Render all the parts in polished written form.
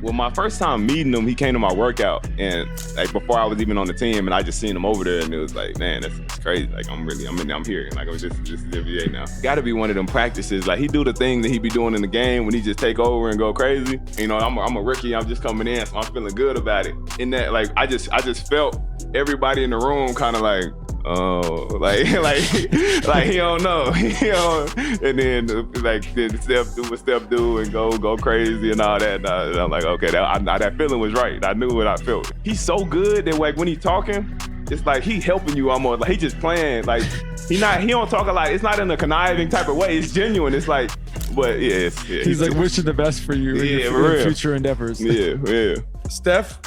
Well, my first time meeting him, he came to my workout, and like before I was even on the team, and I just seen him over there, and it was like, man, that's crazy. Like I'm here. Like this is NBA now. Got to be one of them practices. Like he do the thing that he be doing in the game when he just take over and go crazy. You know, I'm a rookie. I'm just coming in, so I'm feeling good about it. In that, like I just felt everybody in the room kind of like, oh, like he don't know, and then Steph do what Steph do and go crazy and all that. And I'm like, okay, that feeling was right. I knew what I felt. He's so good that like when he's talking, it's like he helping you almost. Like he just playing. Like he don't talk a lot. It's not in a conniving type of way. It's genuine. It's like, but yeah, he's like wishing the best for you in your future endeavors. Yeah. Steph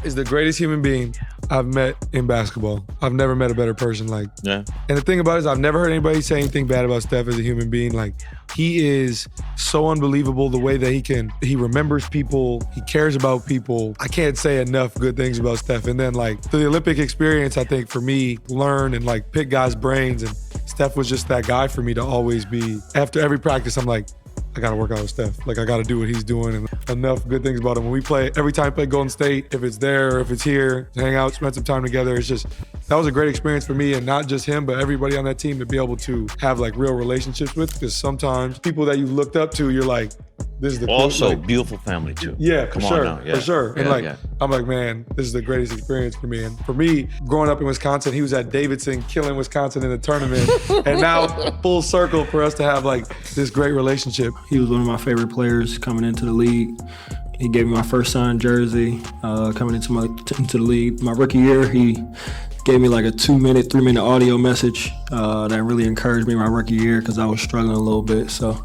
is the greatest human being I've met in basketball. I've never met a better person. And the thing about it is I've never heard anybody say anything bad about Steph as a human being. Like, he is so unbelievable the way that he remembers people, he cares about people. I can't say enough good things about Steph. And then like through the Olympic experience, I think for me, learn and like pick guys' brains, and Steph was just that guy for me to always be. After every practice, I'm like, I gotta work out with Steph. Like I gotta do what he's doing, and enough good things about him. When we play, every time I play Golden State, if it's there or if it's here, hang out, spend some time together. It's just, that was a great experience for me, and not just him, but everybody on that team to be able to have like real relationships with, because sometimes people that you looked up to, you're like, this is the also cool, like, beautiful family too. Yeah, Come for on sure, now. Yeah. for sure. And Yeah. I'm like, man, this is the greatest experience for me. And for me, growing up in Wisconsin, he was at Davidson, killing Wisconsin in the tournament, and now full circle for us to have like this great relationship. He was one of my favorite players coming into the league. He gave me my first signed jersey coming into the league. My rookie year, he gave me like a 2-minute, 3-minute audio message that really encouraged me my rookie year because I was struggling a little bit. So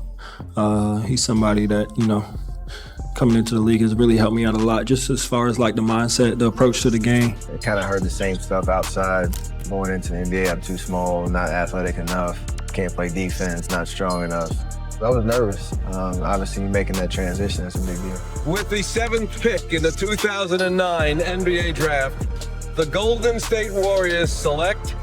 he's somebody that, coming into the league has really helped me out a lot, just as far as like the mindset, the approach to the game. I kind of heard the same stuff outside. Going into the NBA, I'm too small, not athletic enough, can't play defense, not strong enough. I was nervous. Obviously, making that transition is a big deal. With the 7th pick in the 2009 NBA Draft, the Golden State Warriors select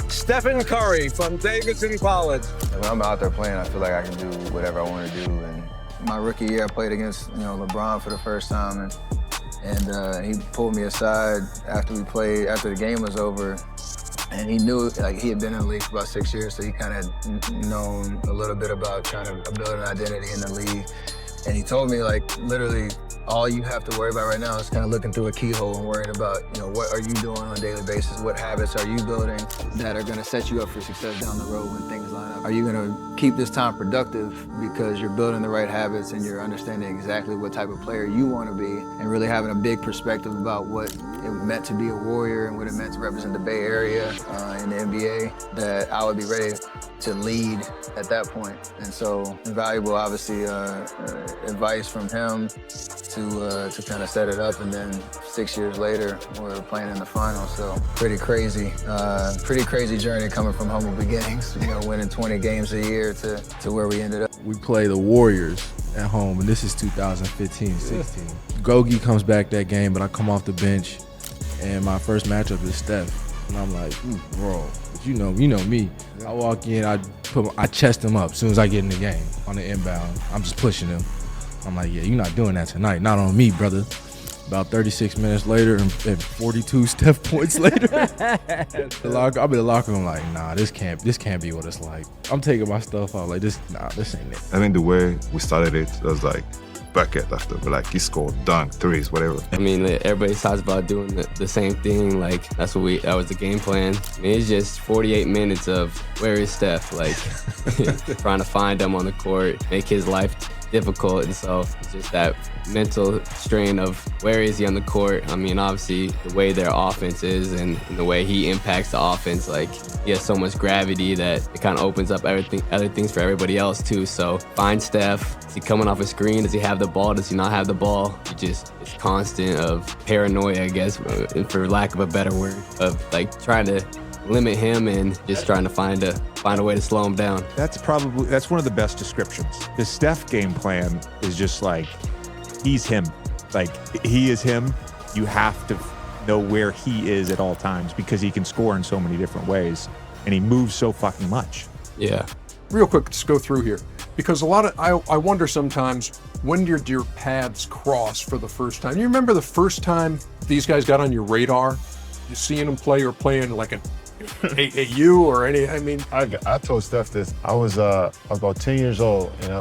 Stephen Curry from Davidson College. When I'm out there playing, I feel like I can do whatever I want to do. And my rookie year, I played against LeBron for the first time, and he pulled me aside after the game was over. And he knew, like, he had been in the league for about 6 years, so he kind of had known a little bit about trying to build an identity in the league. And he told me, like, literally, all you have to worry about right now is kind of looking through a keyhole and worrying about, what are you doing on a daily basis? What habits are you building that are going to set you up for success down the road when things line up? Are you going to keep this time productive because you're building the right habits and you're understanding exactly what type of player you want to be, and really having a big perspective about what it meant to be a Warrior and what it meant to represent the Bay Area in the NBA, that I would be ready to lead at that point. And so invaluable, obviously, advice from him to kind of set it up, and then 6 years later, we're playing in the finals. So pretty crazy journey coming from humble beginnings, winning 20 games a year to where we ended up. We play the Warriors at home, and this is 2015-16. Gogi comes back that game, but I come off the bench, and my first matchup is Steph. And I'm like, bro, but you know me. I walk in, I chest him up as soon as I get in the game on the inbound. I'm just pushing him. I'm like, yeah, you're not doing that tonight. Not on me, brother. About 36 minutes later and 42 Steph points later, I'll be in the locker room like, nah, this can't be what it's like. I'm taking my stuff out like this ain't it. I think the way we started it was like bucket after, but like he scored, dunk, threes, whatever. I mean, everybody talks about doing the same thing. Like that was the game plan. I mean, it's just 48 minutes of where is Steph? Like trying to find him on the court, make his life difficult, and so it's just that mental strain of where is he on the court. I mean, obviously the way their offense is and the way he impacts the offense, like he has so much gravity that it kind of opens up other things for everybody else too. So find Steph. Is he coming off a screen? Does he have the ball? Does he not have the ball? It's constant of paranoia, I guess, for lack of a better word, of like trying to limit him and just trying to find a way to slow him down. That's one of the best descriptions. The Steph game plan is just like, he's him. Like, he is him. You have to know where he is at all times because he can score in so many different ways and he moves so fucking much. Yeah. Real quick, just go through here, because I wonder sometimes When did your paths cross for the first time? You remember the first time these guys got on your radar? You seeing them play or playing like an AAU or any? I mean, I told Steph this. I was about 10 years old, and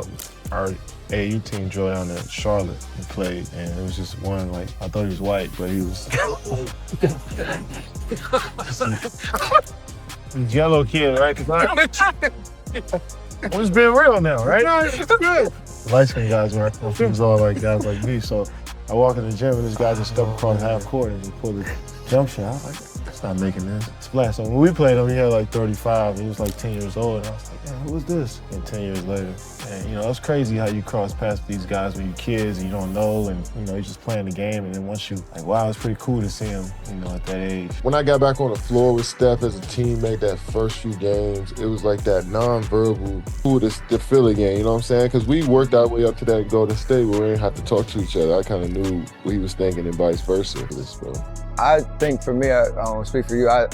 our AAU team drove down to Charlotte and played, and it was just one, like, I thought he was white, but he was yellow kid, right? I'm just being real now, right? No, it's good. Light-skinned guys were all like guys like me, so I walk in the gym and this guy just stepped across half court and just pulled a jump shot. I was like, that's not making this. Splash. So when we played him, he had like 35, and he was like 10 years old, and I was like, who is this? And 10 years later. And, you know, it's crazy how you cross paths with these guys when you're kids and you don't know, and, you know, you're just playing the game, and then once you, like, wow, it's pretty cool to see him, you know, at that age. When I got back on the floor with Steph as a teammate that first few games, it was like that non-verbal, the Philly game, you know what I'm saying? Because we worked our way up to that Golden State where we didn't have to talk to each other. I kind of knew what he was thinking and vice versa. I think for me, I don't speak for you, I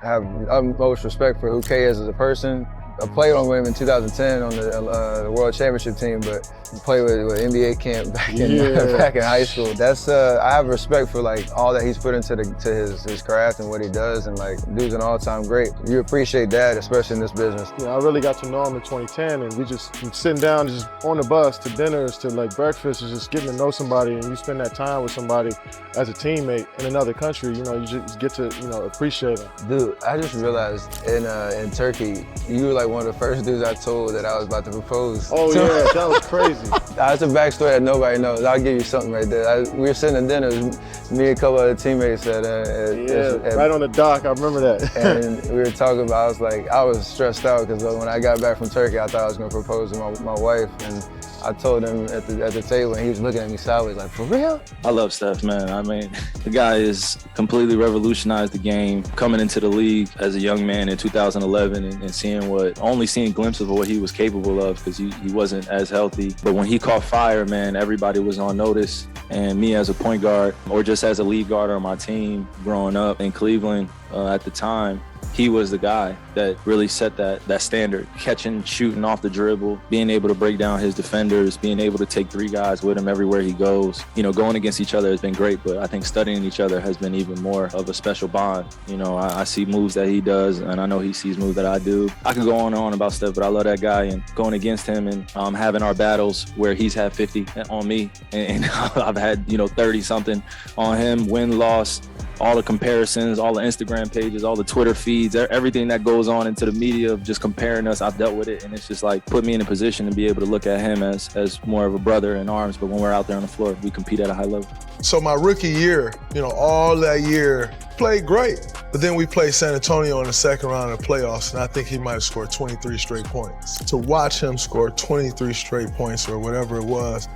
have utmost respect for who K is as a person. I played on him in 2010 on the World Championship team, but played with NBA camp back in high school. That's I have respect for like all that he's put into his craft and what he does, and like dude's an all-time great. You appreciate that, especially in this business. Yeah, I really got to know him in 2010, and we just from sitting down just on the bus to dinners to like breakfast, and just getting to know somebody, and you spend that time with somebody as a teammate in another country. You know, you just get to appreciate him. Dude, I just realized in Turkey, you were like one of the first dudes I told that I was about to propose. Oh yeah, that was crazy. That's a backstory that nobody knows. I'll give you something right there. We were sitting at dinner, me and a couple other teammates at right on the dock. I remember that. And we were talking about. I was stressed out because when I got back from Turkey, I thought I was gonna propose to my wife, and I told him at the table, and he was looking at me sideways like, for real? I love Steph, man. I mean, the guy has completely revolutionized the game. Coming into the league as a young man in 2011 and only seeing glimpses of what he was capable of because he wasn't as healthy. But when he caught fire, man, everybody was on notice. And me as a point guard or just as a lead guard on my team growing up in Cleveland at the time, he was the guy that really set that standard. Catching, shooting off the dribble, being able to break down his defenders, being able to take three guys with him everywhere he goes. You know, going against each other has been great, but I think studying each other has been even more of a special bond. You know, I see moves that he does, and I know he sees moves that I do. I could go on and on about Steph, but I love that guy, and going against him and having our battles where he's had 50 on me, and I've had, 30-something on him, win, loss, all the comparisons, all the Instagram pages, all the Twitter feeds, everything that goes on into the media of just comparing us. I've dealt with it, and it's just like put me in a position to be able to look at him as more of a brother in arms. But when we're out there on the floor, we compete at a high level. So my rookie year, all that year, played great. But then we played San Antonio in the second round of the playoffs, and I think he might have scored 23 straight points. To watch him score 23 straight points or whatever it was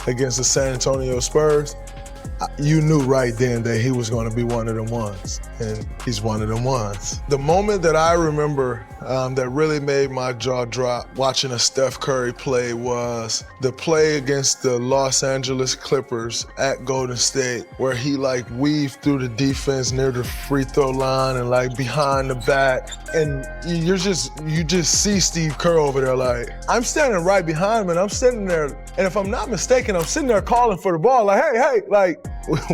against the San Antonio Spurs, you knew right then that he was going to be one of them ones, and he's one of them ones. The moment that I remember that really made my jaw drop watching a Steph Curry play was the play against the Los Angeles Clippers at Golden State, where he weaved through the defense near the free throw line and behind the back, and you just see Steve Kerr over there I'm standing right behind him, and I'm sitting there, and if I'm not mistaken, I'm sitting there calling for the ball hey,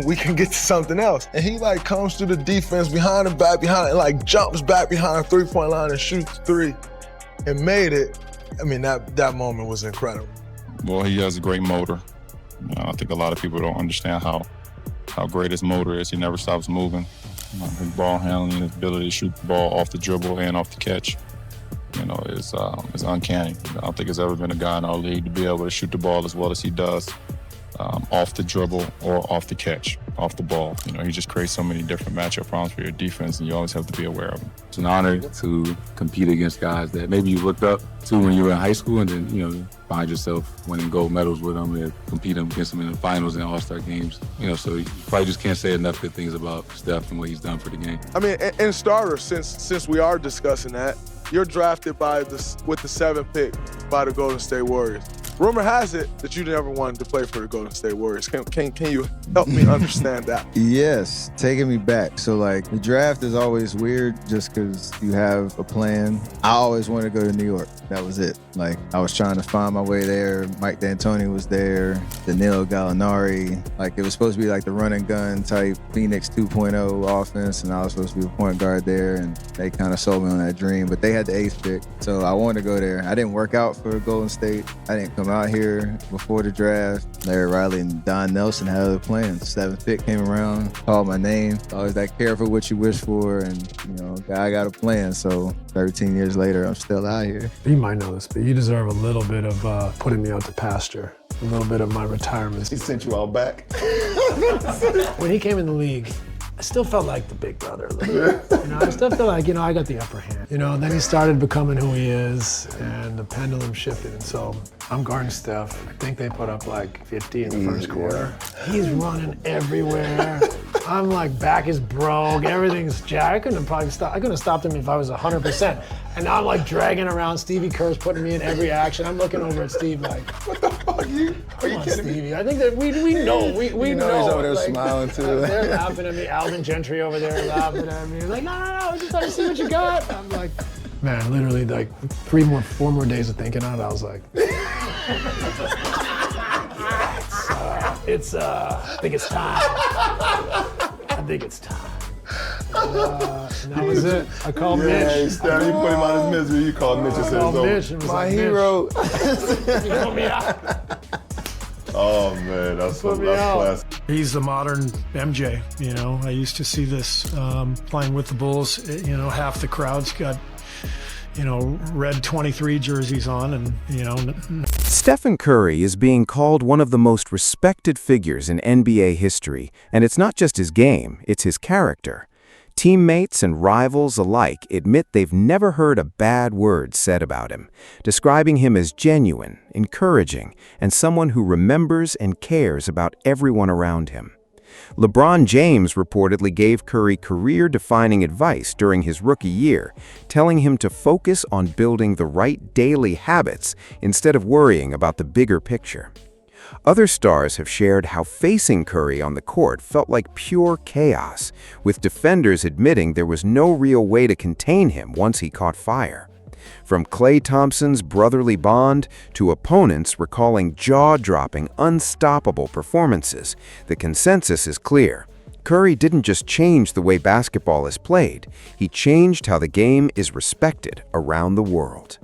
we can get to something else. And he comes through the defense behind and back behind and jumps back behind the three-point line and shoots three and made it. I mean, that moment was incredible. Well, he has a great motor. I think a lot of people don't understand how great his motor is. He never stops moving. His ball handling, his ability to shoot the ball off the dribble and off the catch, is uncanny. I don't think there's ever been a guy in our league to be able to shoot the ball as well as he does. Off the dribble or off the catch, off the ball. He just creates so many different matchup problems for your defense, and you always have to be aware of them. It's an honor to compete against guys that maybe you looked up to when you were in high school, and then, find yourself winning gold medals with them and competing against them in the finals and all-star games. So you probably just can't say enough good things about Steph and what he's done for the game. I mean, in starters, since we are discussing that, you're drafted with the 7th pick by the Golden State Warriors. Rumor has it that you never wanted to play for the Golden State Warriors. Can you help me understand that? Yes, taking me back. So like the draft is always weird just because you have a plan. I always wanted to go to New York. That was it. Like I was trying to find my way there. Mike D'Antoni was there. Danilo Gallinari. Like it was supposed to be like the run and gun type Phoenix 2.0 offense, and I was supposed to be a point guard there. And they kind of sold me on that dream. But they had the 8th pick, so I wanted to go there. I didn't work out for Golden State. I didn't come out here before the draft. Larry Riley and Don Nelson had other plans. 7th pick came around, called my name. Always that careful what you wish for, and I got a plan. So 13 years later, I'm still out here. You might know this, but you deserve a little bit of putting me out to pasture. A little bit of my retirement. He sent you all back. When he came in the league, I still felt like the big brother a little bit. I still feel like, I got the upper hand. Then he started becoming who he is, and the pendulum shifted. And so I'm guarding Steph. I think they put up like 50 in the first quarter. He's running everywhere. I'm like, back is broke, everything's jacked. I couldn't have stopped him if I was 100%. And now I'm like dragging around. Stevie Kerr's putting me in every action. I'm looking over at Steve like, what the fuck? Are you kidding Stevie? Me? I think that we know. We know. He's over there smiling too. They're laughing at me. Alvin Gentry over there laughing at me. Like, no, I just trying to see what you got. I'm like, man, literally like 4 more days of thinking on it. I was like, I think it's time. I think it's time. And that was it. I called Mitch. Yeah, Steph, you put him out of his misery. You called Mitch and said, called Mitch and was my like, hero. You put me out. Oh man, that's classic. He's the modern MJ. I used to see this playing with the Bulls. Half the crowd's got red 23 jerseys on, and Stephen Curry is being called one of the most respected figures in NBA history, and it's not just his game, it's his character. Teammates and rivals alike admit they've never heard a bad word said about him, describing him as genuine, encouraging, and someone who remembers and cares about everyone around him. LeBron James reportedly gave Curry career-defining advice during his rookie year, telling him to focus on building the right daily habits instead of worrying about the bigger picture. Other stars have shared how facing Curry on the court felt like pure chaos, with defenders admitting there was no real way to contain him once he caught fire. From Klay Thompson's brotherly bond to opponents recalling jaw-dropping, unstoppable performances, the consensus is clear. Curry didn't just change the way basketball is played, he changed how the game is respected around the world.